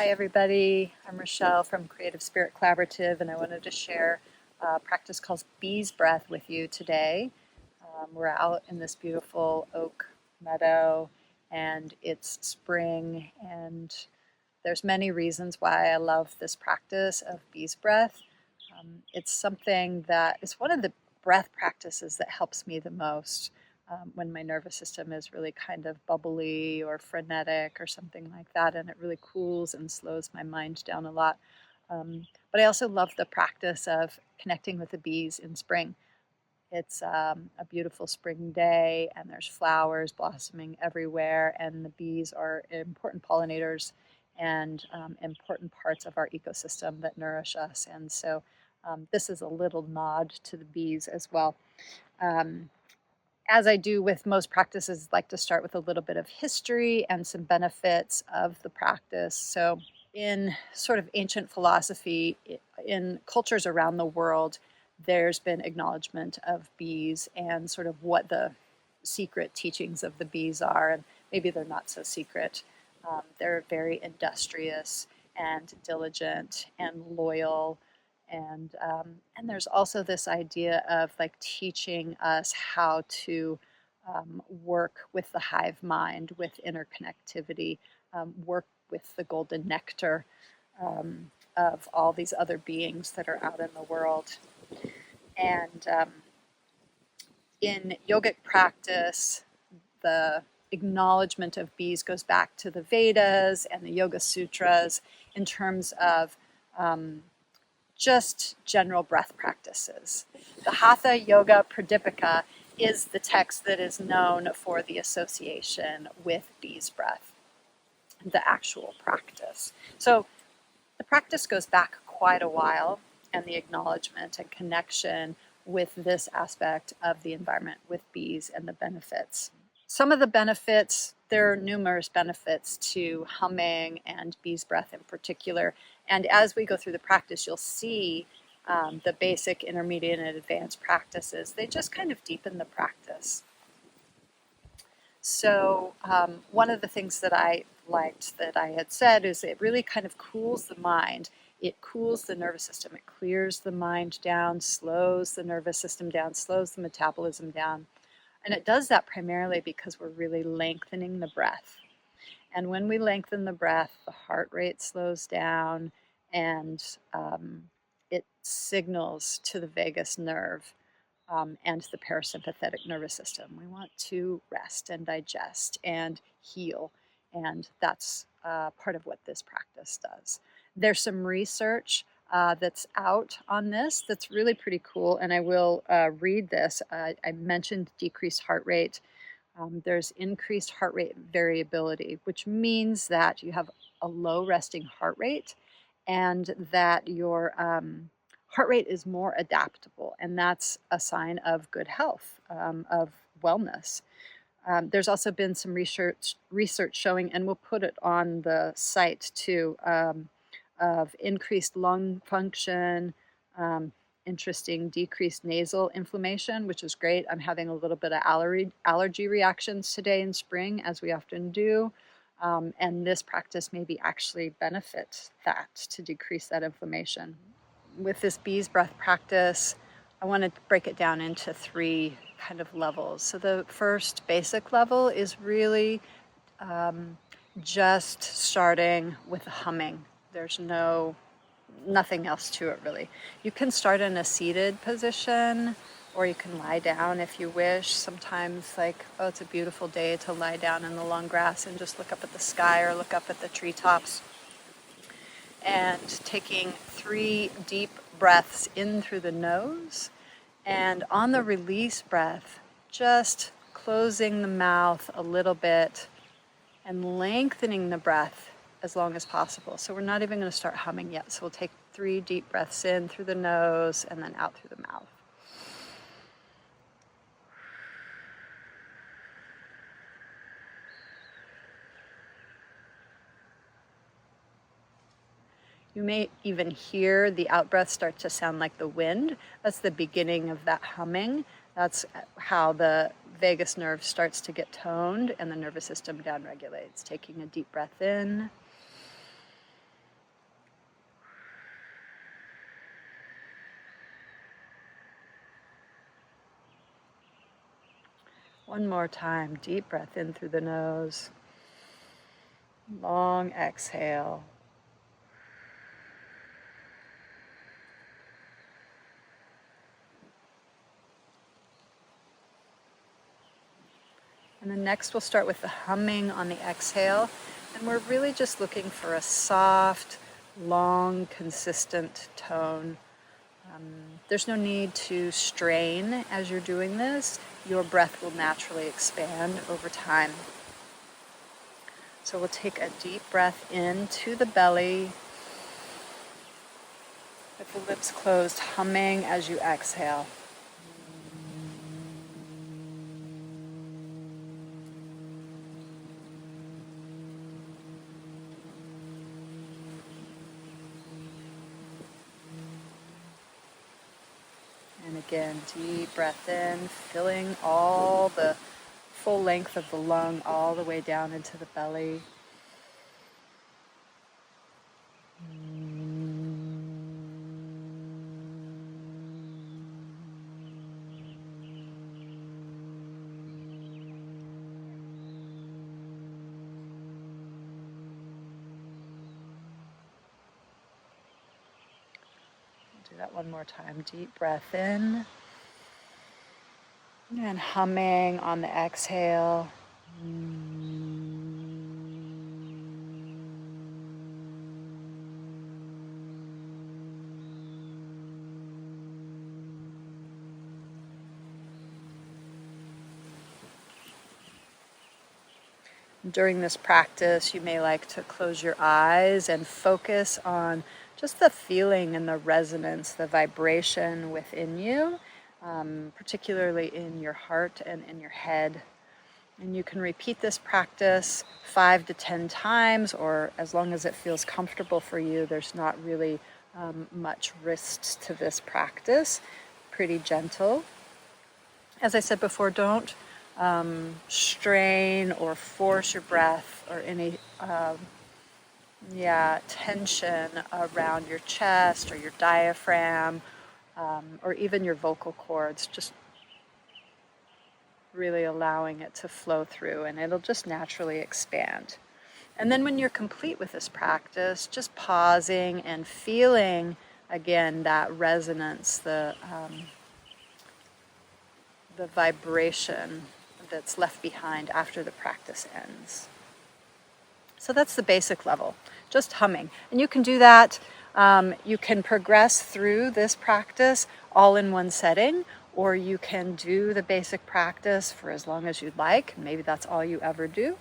Hi everybody, I'm Rachelle from Creative Spirit Collaborative, and I wanted to share a practice called Bees Breath with you today. We're out in this beautiful oak meadow and it's spring, and there's many reasons why I love this practice of Bees Breath. It's something that is one of the breath practices that helps me the most. When my nervous system is really kind of bubbly or frenetic or something like that, and it really cools and slows my mind down a lot. But I also love the practice of connecting with the bees in spring. It's a beautiful spring day, and there's flowers blossoming everywhere, and the bees are important pollinators and important parts of our ecosystem that nourish us. And so this is a little nod to the bees as well. As I do with most practices, I like to start with a little bit of history and some benefits of the practice. So in sort of ancient philosophy, in cultures around the world, there's been acknowledgement of bees and sort of what the secret teachings of the bees are, and maybe they're not so secret. They're very industrious and diligent and loyal. And there's also this idea of like teaching us how to work with the hive mind, with interconnectivity, work with the golden nectar of all these other beings that are out in the world. And in yogic practice, the acknowledgement of bees goes back to the Vedas and the Yoga Sutras in terms of just general breath practices. The Hatha Yoga Pradipika is the text that is known for the association with bees breath, the actual practice. So the practice goes back quite a while, and the acknowledgement and connection with this aspect of the environment with bees and the benefits. Some of the benefits, there are numerous benefits to humming and bees breath in particular. And as we go through the practice, you'll see the basic, intermediate, and advanced practices. They just kind of deepen the practice. So one of the things that I liked that I had said is it really kind of cools the mind. It cools the nervous system. It clears the mind down, slows the nervous system down, slows the metabolism down. And it does that primarily because we're really lengthening the breath. And when we lengthen the breath, the heart rate slows down, and it signals to the vagus nerve and the parasympathetic nervous system. We want to rest and digest and heal, and that's part of what this practice does. There's some research that's out on this that's really pretty cool, and I will read this. I mentioned decreased heart rate. There's increased heart rate variability, which means that you have a low resting heart rate and that your heart rate is more adaptable, and that's a sign of good health, of wellness. There's also been some research showing, and we'll put it on the site too, of increased lung function, interesting decreased nasal inflammation, which is great. I'm having a little bit of allergy reactions today in spring, as we often do. And this practice maybe actually benefits that, to decrease that inflammation. With this bees breath practice, I want to break it down into three kind of levels. So the first basic level is really just starting with humming. There's nothing else to it really. You can start in a seated position, or you can lie down if you wish. Sometimes it's a beautiful day to lie down in the long grass and just look up at the sky or look up at the treetops. And taking 3 deep breaths in through the nose, and on the release breath, just closing the mouth a little bit and lengthening the breath as long as possible. So we're not even going to start humming yet. So we'll take 3 deep breaths in through the nose and then out through the mouth. You may even hear the out-breath start to sound like the wind. That's the beginning of that humming. That's how the vagus nerve starts to get toned and the nervous system downregulates. Taking a deep breath in One more time, deep breath in through the nose. Long exhale. And then next we'll start with the humming on the exhale. And we're really just looking for a soft, long, consistent tone. There's no need to strain as you're doing this. Your breath will naturally expand over time. So we'll take a deep breath into the belly with the lips closed, humming as you exhale. And again, deep breath in, filling all the full length of the lung all the way down into the belly. Do that one more time. Deep breath in. And humming on the exhale. During this practice, you may like to close your eyes and focus on just the feeling and the resonance, the vibration within you, particularly in your heart and in your head. And you can repeat this practice 5 to 10 times, or as long as it feels comfortable for you. There's not really much risks to this practice. Pretty gentle. As I said before, don't strain or force your breath or any tension around your chest or your diaphragm or even your vocal cords. Just really allowing it to flow through, and it'll just naturally expand. And then when you're complete with this practice, just pausing and feeling again that resonance, the vibration that's left behind after the practice ends. So that's the basic level, just humming. And you can do that, you can progress through this practice all in one setting, or you can do the basic practice for as long as you'd like. Maybe that's all you ever do.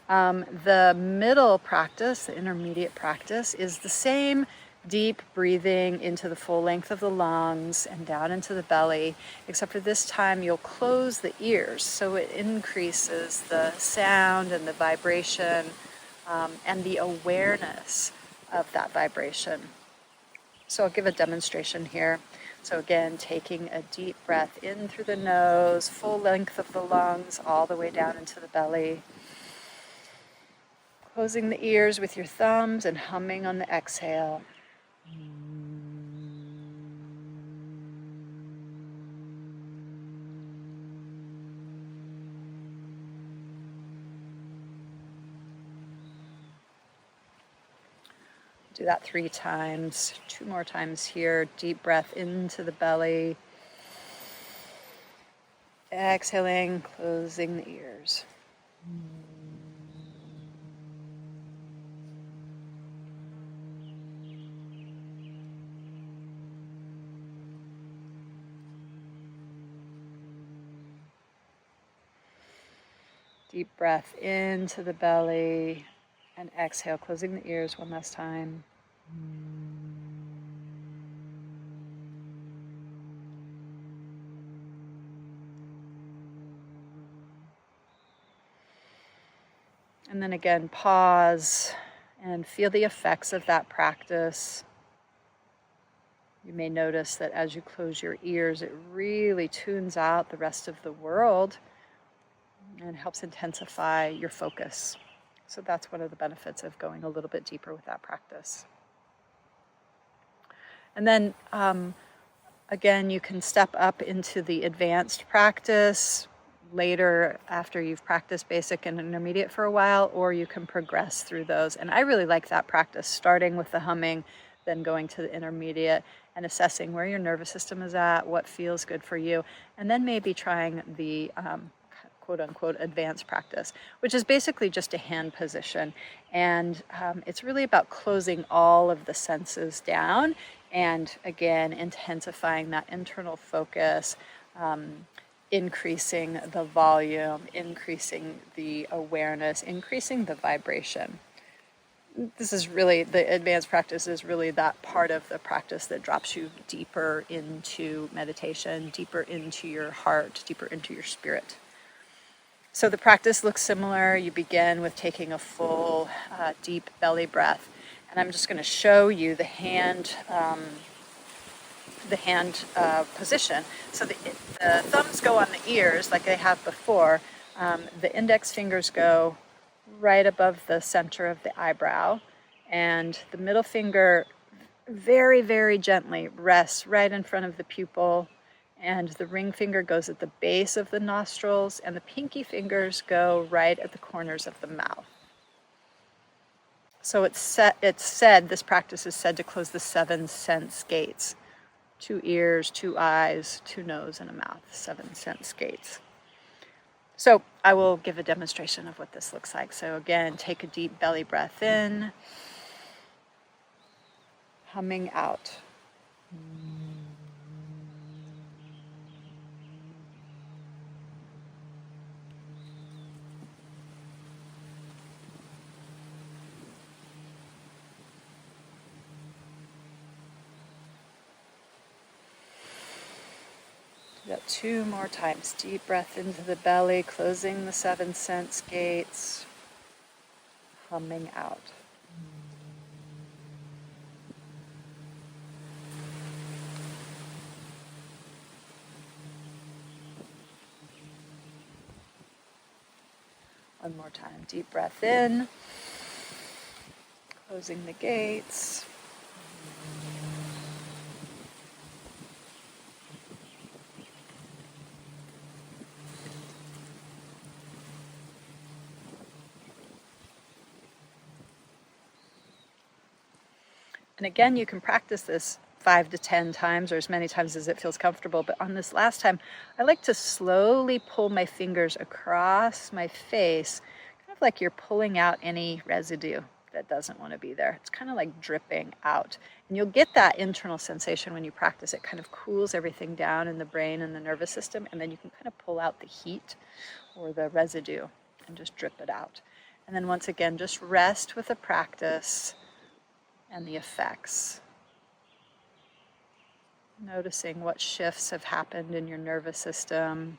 The middle practice, the intermediate practice, is the same deep breathing into the full length of the lungs and down into the belly, except for this time you'll close the ears, so it increases the sound and the vibration and the awareness of that vibration. So I'll give a demonstration here. So again, taking a deep breath in through the nose, full length of the lungs, all the way down into the belly. Closing the ears with your thumbs and humming on the exhale. Do that 3 times, 2 more times here. Deep breath into the belly. Exhaling, closing the ears. Deep breath into the belly and exhale, closing the ears one last time. And then again, pause and feel the effects of that practice. You may notice that as you close your ears, it really tunes out the rest of the world and helps intensify your focus. So that's one of the benefits of going a little bit deeper with that practice. And then again, you can step up into the advanced practice later after you've practiced basic and intermediate for a while, or you can progress through those. And I really like that practice, starting with the humming, then going to the intermediate and assessing where your nervous system is at, what feels good for you, and then maybe trying the quote unquote advanced practice, which is basically just a hand position. And it's really about closing all of the senses down and again, intensifying that internal focus, increasing the volume, increasing the awareness, increasing the vibration. This is really, the advanced practice is really that part of the practice that drops you deeper into meditation, deeper into your heart, deeper into your spirit. So the practice looks similar. You begin with taking a full, deep belly breath. And I'm just going to show you the hand position. So the thumbs go on the ears like they have before. The index fingers go right above the center of the eyebrow, and the middle finger very, very gently rests right in front of the pupil, and the ring finger goes at the base of the nostrils, and the pinky fingers go right at the corners of the mouth. So it's said, this practice is said to close the 7 sense gates. 2 ears, 2 eyes, 2 nose, and a mouth, 7 sense gates. So I will give a demonstration of what this looks like. So again, take a deep belly breath in, humming out. Do that 2 more times. Deep breath into the belly, closing the 7 sense gates, humming out. One more time. Deep breath in, closing the gates. And again, you can practice this 5 to 10 times or as many times as it feels comfortable. But on this last time, I like to slowly pull my fingers across my face, kind of like you're pulling out any residue that doesn't want to be there. It's kind of like dripping out. And you'll get that internal sensation when you practice. It kind of cools everything down in the brain and the nervous system, and then you can kind of pull out the heat or the residue and just drip it out. And then once again, just rest with the practice and the effects. Noticing what shifts have happened in your nervous system.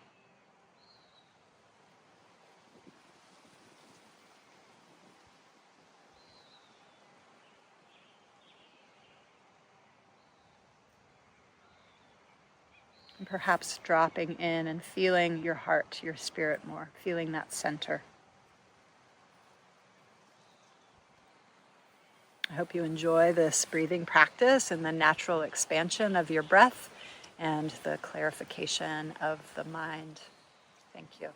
And perhaps dropping in and feeling your heart, your spirit more, feeling that center. I hope you enjoy this breathing practice and the natural expansion of your breath and the clarification of the mind. Thank you.